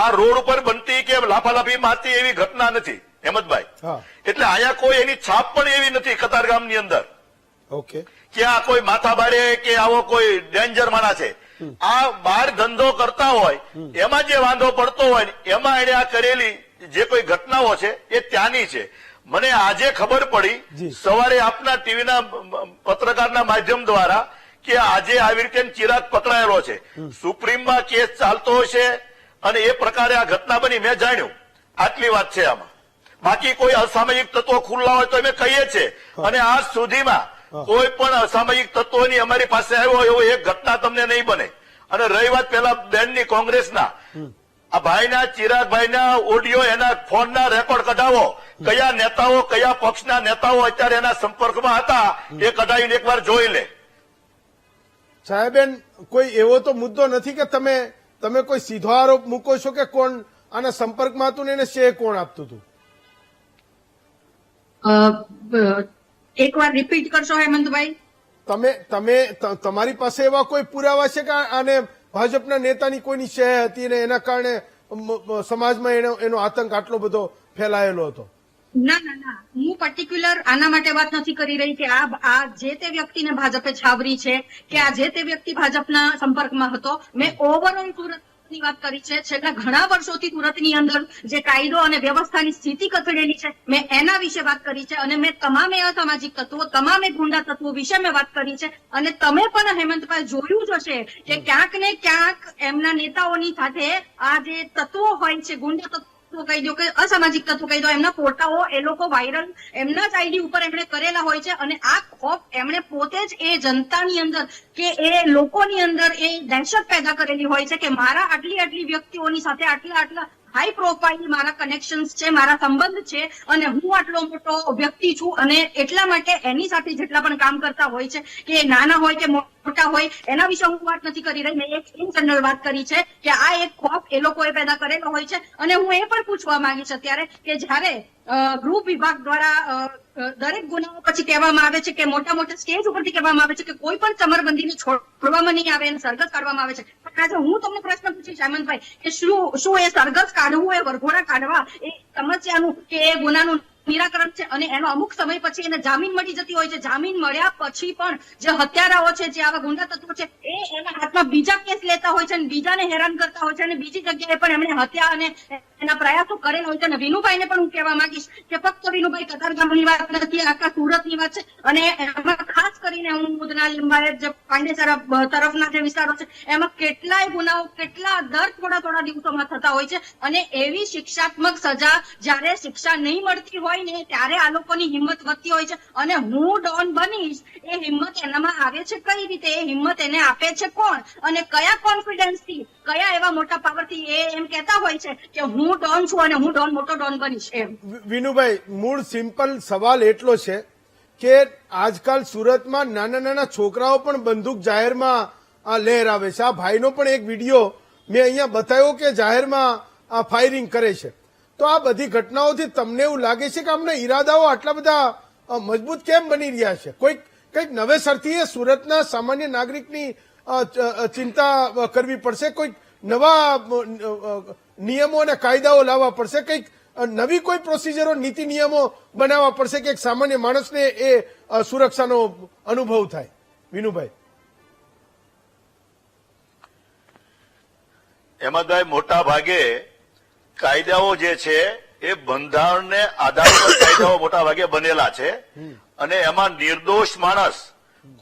આ રોડ ઉપર બનતી કે લાફાલાફી મારતી એવી ઘટના નથી હેમંતભાઈ. હા. એટલે અહીંયા કોઈ એની છાપ પણ એવી નથી કતારગામની અંદર ઓકે. કે આ કોઈ માથાભારે કે આવો કોઈ ડેન્જર માણસ છે. આ બહાર ધંધો કરતા હોય એમાં જે વાંધો પડતો હોય એમાં એને આ કરેલી જે કોઈ ઘટનાઓ છે એ ત્યાંની છે. મને આજે ખબર પડી જી. સવારે આપના ટીવીના પત્રકારના માધ્યમ દ્વારા કે આજે આવી રીતે ચિરાગ પકડાયેલો છે. સુપ્રીમમાં કેસ ચાલતો હશે અને એ પ્રકારે આ ઘટના બની, મેં જાણ્યું. આટલી વાત છે આમાં. બાકી કોઈ અસામાજિક તત્વો ખુલ્લા હોય તો અમે કહીએ છીએ, અને આજ સુધીમાં કોઈ પણ અસામાજિક તત્વોની અમારી પાસે આવ્યો એવો એક ઘટના તમને નહીં બને. અને રહી વાત પેલા બેનની કોંગ્રેસના, આ ભાઈના ચિરાગભાઈના ઓડિયો, એના ફોનના રેકોર્ડ કઢાવો, કયા નેતાઓ કયા પક્ષના નેતાઓ અત્યારે એના સંપર્કમાં હતા એ કઢાવીને એકવાર જોઈ લે. સાહેબેન, કોઈ એવો તો મુદ્દો નથી કે તમે કોઈ સીધો આરોપ મૂકો છો કે કોણ આના સંપર્કમાં હતું ને એને શેર કોણ આપતું હતું? એકવાર રિપીટ કરશો હેમંતભાઈ? તમારી પાસે એવા કોઈ પુરાવા છે કે આને ભાજપના નેતાની કોઈની શેર હતી ને એના કારણે સમાજમાં એનો આતંક આટલો બધો ફેલાયેલો હતો? ના ના ના, હું પર્ટિક્યુલર આના માટે વાત નથી કરી રહી કે આ જે તે વ્યક્તિને ભાજપે છાવરી છે કે આ જે તે વ્યક્તિ ભાજપના સંપર્કમાં હતો. મેં ઓવરઓલ સુરતની વાત કરી છે. છેલ્લા ઘણા વર્ષોથી સુરતની અંદર જે કાયદો અને વ્યવસ્થાની સ્થિતિ કથળેલી છે મેં એના વિશે વાત કરી છે, અને મેં તમામે અસામાજિક તત્વો, તમામે ગુંડા તત્વો વિશે મેં વાત કરી છે. અને તમે પણ હેમંતભાઈ જોયું જ હશે કે ક્યાંક ને ક્યાંક એમના નેતાઓની સાથે આ જે તત્વો હોય છે, ગુંડા તત્વો કહી દો કે અસામાજિક તત્વો કહી દો, એમના ફોટાઓ એ લોકો વાયરલ એમના જ આઈડી ઉપર એમણે કરેલા હોય છે. અને આ ખોફ એમણે પોતે જ એ જનતાની અંદર કે એ લોકોની અંદર એ દહેશત પેદા કરેલી હોય છે કે મારા આટલી વ્યક્તિઓની સાથે આટલા હાઈ પ્રોફાઇલ મારા કનેક્શન્સ છે, મારા સંબંધ છે, અને હું આટલો મોટો વ્યક્તિ છું. અને એટલા માટે એની સાથે જેટલા પણ કામ કરતા હોય છે કે નાના હોય કે મોટા હોય, એના વિશે હું વાત નથી કરી રહી. મેં એક ઇન જનરલ વાત કરી છે કે આ એક ખોફ એ લોકોએ પેદા કરેલો હોય છે. અને હું એ પણ પૂછવા માંગીશ અત્યારે કે જયારે ગૃહ વિભાગ દ્વારા દરેક ગુનાઓ પછી કહેવામાં આવે છે કે મોટા સ્ટેજ ઉપરથી કહેવામાં આવે છે કે કોઈ પણ ચમરબંધીને છોડવામાં નહીં આવે, એને સરઘસ કાઢવામાં આવે છે. પણ આજે હું તમને પ્રશ્ન પૂછીશ હેમંતભાઈ કે શું એ સરઘસ કાઢવું, એ વરઘોડા કાઢવા એ સમસ્યાનું કે એ ગુનાનું નિરાકરણ છે? અને એનો અમુક સમય પછી એને જામીન મળી જતી હોય છે. જામીન મળ્યા પછી પણ જે હત્યારાઓ છે, જે આવા ગુંડા તત્વો છે, એ એના હાથમાં બીજા કેસ લેતા હોય છે અને બીજાને હેરાન કરતા હોય છે, અને બીજી જગ્યાએ પણ એમણે હત્યા અને એના પ્રયાસો કરેલા હોય છે. અને વિનુભાઈને પણ હું કહેવા માંગીશ કે ફક્ત વિનુભાઈ કતારગામની વાત નથી, આખા સુરતની વાત છે. અને એમાં ખાસ કરીને હું ઉધના લિંબાયત જે પાંડેસરા તરફના જે વિસ્તારો છે એમાં કેટલાય ગુનાઓ દર થોડા દિવસોમાં થતા હોય છે. અને એવી શિક્ષાત્મક સજા જયારે શિક્ષા નહીં મળતી હોય ને ત્યારે આ લોકોની હિંમત વધતી હોય છે. અને હું ડોન બનીશ એ હિંમત એનામાં આવે છે કઈ રીતે? એ હિંમત એને આપે છે કોણ? અને કયા કોન્ફિડન્સથી, કયા એવા મોટા પાવરથી એ એમ કહેતા હોય છે કે હું ડોન છું અને હું મોટો ડોન બનીશ? એમ વિનુભાઈ, મૂળ સિમ્પલ સવાલ એટલો છે કે આજકાલ સુરતમાં નાના છોકરાઓ પણ બંદૂક જાહેરમાં લહેરાવે છે. આ ભાઈનો પણ એક વિડીયો મેં અહીંયા બતાવ્યો કે જાહેરમાં આ ફાયરિંગ કરે છે. તો આ બધી ઘટનાઓથી તમને એવું લાગે છે કે અમને ઈરાદાઓ આટલા બધા મજબૂત કેમ બની રહ્યા છે? કંઈક નવેસરથી એ સુરતના સામાન્ય નાગરિકની ચિંતા કરવી પડશે, કોઈક નવા નિયમો અને કાયદાઓ લાવવા પડશે, કંઈક નવી કોઈ પ્રોસિજરો નીતિ નિયમો બનાવવા પડશે કે એક સામાન્ય માણસને એ સુરક્ષાનો અનુભવ થાય. વિનુભાઈ. હેમંતભાઈ, મોટા ભાગે કાયદાઓ જે છે એ બંધારણને આધાર પર કાયદાઓ મોટા ભાગે બનેલા છે અને એમાં નિર્દોષ માણસ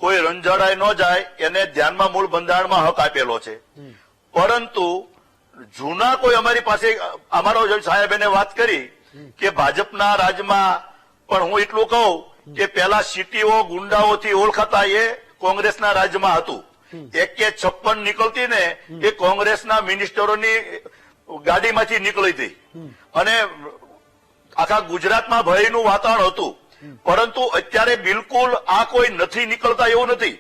કોઈ રંજાડાઈ ન જાય એને ધ્યાનમાં મૂળ બંધારણમાં હક આપેલો છે. પરંતુ જૂના કોઈ અમારી પાસે અમારો સાહેબે વાત કરી કે ભાજપના રાજમાં, પણ હું એટલું કહું કે પેલા સિટીઓ ગુંડાઓથી ઓળખાતા એ કોંગ્રેસના રાજમાં હતું. એકે 56 નીકળતી ને એ કોંગ્રેસના મિનિસ્ટરોની ગાડીમાંથી નીકળી હતી અને આખા ગુજરાતમાં ભયનું વાતાવરણ હતું. પરંતુ અત્યારે બિલકુલ આ કોઈ નથી નીકળતા એવું નથી.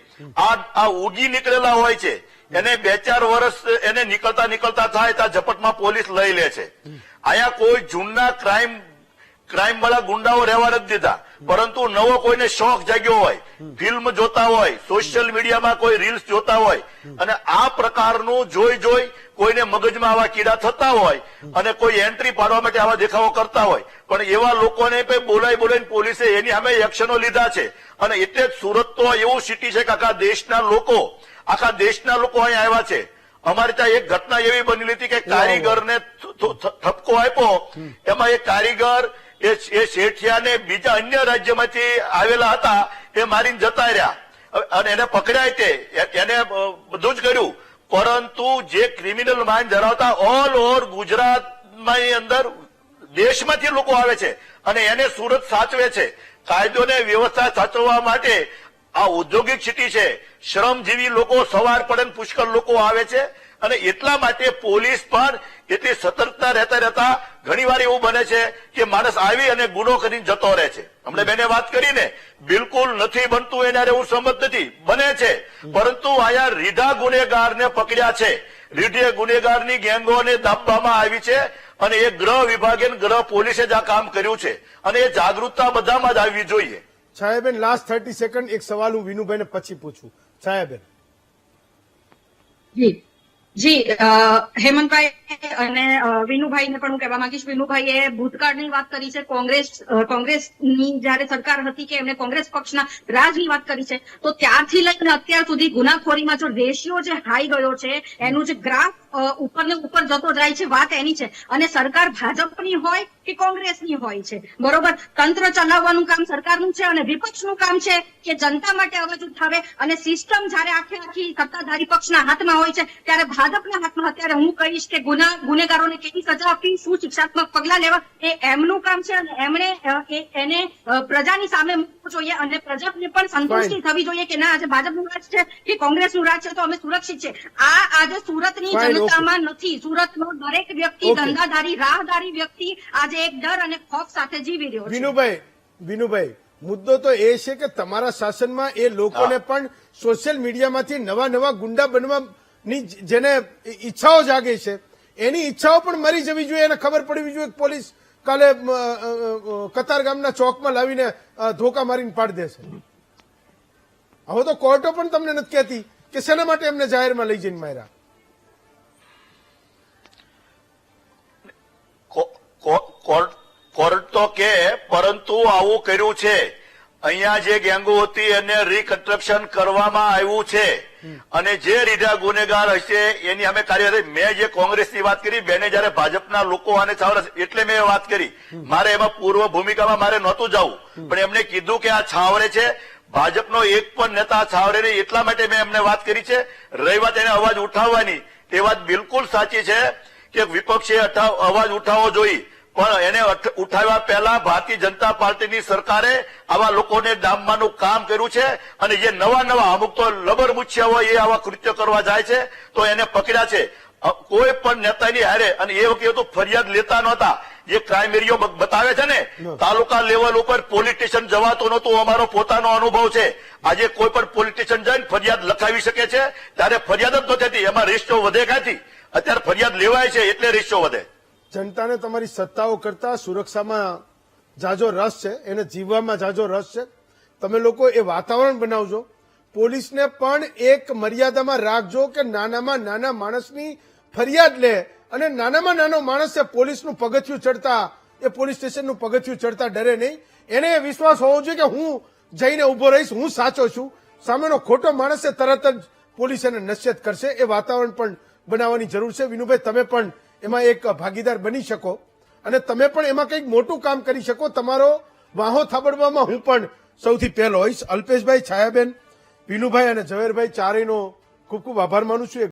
આ ઉગી નીકળેલા હોય છે એને 2-4 વર્ષ એને નીકળતા થાય ત્યાં ઝપટમાં પોલીસ લઈ લે છે. અહીંયા કોઈ જૂના ક્રાઇમ વાળા ગુંડાઓ રહેવા નથી દીધા, પરંતુ નવો કોઈને શોખ જાગ્યો હોય, ફિલ્મ જોતા હોય, સોશિયલ મીડિયામાં કોઈ રીલ્સ જોતા હોય અને આ પ્રકારનું જોઈ કોઈને મગજમાં આવા કીડા થતા હોય અને કોઈ એન્ટ્રી પાડવા માટે આવા દેખાવો કરતા હોય, પણ એવા લોકોને બોલાવીને પોલીસે એની સામે એક્શનો લીધા છે. અને એટલે જ સુરત તો એવું સિટી છે કે આખા દેશના લોકો અહીં આવ્યા છે. અમારે ત્યાં એક ઘટના એવી બનેલી હતી કે કારીગરને ઠપકો આપ્યો, એમાં એ કારીગર એ શેઠિયાને બીજા અન્ય રાજ્યમાંથી આવેલા હતા એ મારીને જતા રહ્યા અને એને પકડ્યા તે એને બધું જ કર્યું. પરંતુ જે ક્રિમિનલ માઇન્ડ ધરાવતા ઓલ ઓવર ગુજરાતમાં અંદર દેશમાંથી લોકો આવે છે અને એને સુરત સાચવે છે. કાયદો ને વ્યવસ્થા સાચવવા માટે આ ઔદ્યોગિક સિટી છે, શ્રમજીવી લોકો સવાર પડે પુષ્કળ લોકો આવે છે અને એટલા માટે પોલીસ પણ એટલી સતર્કતા રહેતા ઘણી વાર એવું બને છે કે માણસ આવી અને ગુનો કરીને જતો રહે છે. હમણાં બેને વાત કરીને બિલકુલ નથી બનતું એના હું સમજ નથી, બને છે. પરંતુ આયા રીઢા ગુનેગારને પકડ્યા છે, રીઢે ગુનેગારની ગેંગોને દાબવામાં આવી છે અને એ ગૃહ વિભાગે ગૃહ પોલીસે જ આ કામ કર્યું છે અને એ જાગૃતતા બધામાં જ આવવી જોઈએ. છાયાબેન, લાસ્ટ 30 સેકન્ડ એક સવાલ હું વિનુભાઈને પછી પૂછું. છાયાબેન. જી હેમંતભાઈ અને વિનુભાઈને પણ હું કહેવા માંગીશ. વિનુભાઈએ ભૂતકાળની વાત કરી છે, કોંગ્રેસની જયારે સરકાર હતી કે એમણે કોંગ્રેસ પક્ષના રાજની વાત કરી છે. તો ત્યારથી લઈને અત્યાર સુધી ગુનાખોરીમાં જો રેશિયો જે હાઈ ગયો છે, એનું જે ગ્રાફ ઉપર ને ઉપર જતો જાય છે, વાત એની છે. અને સરકાર ભાજપની હોય કે કોંગ્રેસની હોય છે, બરોબર, તંત્ર ચલાવવાનું કામ સરકારનું છે અને વિપક્ષનું કામ છે કે જનતા માટે અવાજ ઉઠાવે. અને સિસ્ટમ જયારે આખી સત્તાધારી પક્ષના હાથમાં હોય છે ત્યારે ભાજપના હાથમાં. અત્યારે હું કહીશ કે ગુનેગારોને કેવી સજા આપવી, શું શિક્ષાત્મક પગલા લેવા, એ એમનું કામ છે અને એમણે એને પ્રજાની સામે મૂકવું જોઈએ અને પ્રજાને પણ સંતુષ્ટિ થવી જોઈએ કે ના, આજે ભાજપનું રાજ છે કે કોંગ્રેસનું રાજ છે તો અમે સુરક્ષિત છે. આ આજે સુરતની જનતામાં નથી. સુરતનો દરેક વ્યક્તિ, ધંધાદારી, રાહદારી વ્યક્તિ આજે એક ડર અને ખોફ સાથે જીવી રહ્યો છે. વિનુભાઈ, મુદ્દો તો એ છે કે તમારા શાસનમાં એ લોકોને પણ સોશિયલ મીડિયામાંથી નવા ગુંડા બનવાની જેને ઈચ્છાઓ જાગે છે એની ઈચ્છાઓ પણ મરી જવી જોઈએ અને ખબર પડવી જોઈએ. પોલીસ કાલે કતારગામના ચોકમાં લાવીને ધોકા મારીને પાડી દેશે. હવે તો કોર્ટો પણ તમને નથી કહેતી કે શેના માટે એમને જાહેરમાં લઈ જઈને માર્યા. કોર્ટ તો કે, પરંતુ આવું કર્યું છે. અહીંયા જે ગેંગો હતી એને રીકન્સ્ટ્રક્શન કરવામાં આવ્યું છે અને જે રીઢા ગુનેગાર હશે એની અમે કાર્યવાહી. મેં જે કોંગ્રેસની વાત કરી, બેને જયારે ભાજપના લોકો આને છાવરે એટલે મેં વાત કરી. મારે એમાં પૂર્વ ભૂમિકામાં મારે નહોતું જવું, પણ એમને કીધું કે આ છાવરે છે, ભાજપનો એક પણ નેતા છાવરે નહીં, એટલા માટે મેં એમને વાત કરી છે. રહી વાત એને અવાજ ઉઠાવવાની, એ વાત બિલકુલ સાચી છે કે વિપક્ષે અવાજ ઉઠાવવો જોઈએ, પણ એને ઉઠાવ્યા પહેલા ભારતીય જનતા પાર્ટીની સરકારે આવા લોકોને ડામવાનું કામ કર્યું છે અને જે નવા અમુક તો લબર મૂછ્યા હોય એ આવા કૃત્ય કરવા જાય છે તો એને પકડ્યા છે. કોઈ પણ નેતાની હારે, અને એ વખતે તો ફરિયાદ લેતા નહોતા. જે ક્રાઇમ એરિયો બતાવે છે ને, તાલુકા લેવલ ઉપર પોલીસ સ્ટેશન જવાતું નહોતું. અમારો પોતાનો અનુભવ છે. આજે કોઈ પણ પોલીસ સ્ટેશન જઈને ફરિયાદ લખાવી શકે છે, ત્યારે ફરિયાદ જ નથી થતી. એમાં રેશિયો વધે ક્યાંથી? અત્યારે ફરિયાદ લેવાય છે એટલે રેશિયો વધે. જનતાને તમારી સત્તાઓ કરતા સુરક્ષામાં જાજો રસ છે, એને જીવવામાં જાજો રસ છે. તમે લોકો એ વાતાવરણ બનાવજો. પોલીસને પણ એક મર્યાદામાં રાખજો કે નાનામાં નાના માણસની ફરિયાદ લે અને નાનામાં નાનો માણસ એ પોલીસનું પગથિયું ચડતા, એ પોલીસ સ્ટેશનનું પગથિયું ચડતા ડરે નહીં. એને એ વિશ્વાસ હોવો જોઈએ કે હું જઈને ઉભો રહીશ, હું સાચો છું. સામેનો ખોટો માણસ એ તરત જ પોલીસ એને નશ્યત કરશે. એ વાતાવરણ પણ બનાવવાની જરૂર છે. વિનુભાઈ, તમે પણ એમાં એક ભાગીદાર બની શકો અને તમે પણ એમાં કંઈક મોટું કામ કરી શકો. તમારો વાહો થાબડવામાં હું પણ સૌથી પહેલો હોઈશ. અલ્પેશભાઈ, છાયાબેન, વિનુભાઈ અને ઝવેરભાઈ ચારેયનો ખૂબ ખૂબ આભાર માનું છું.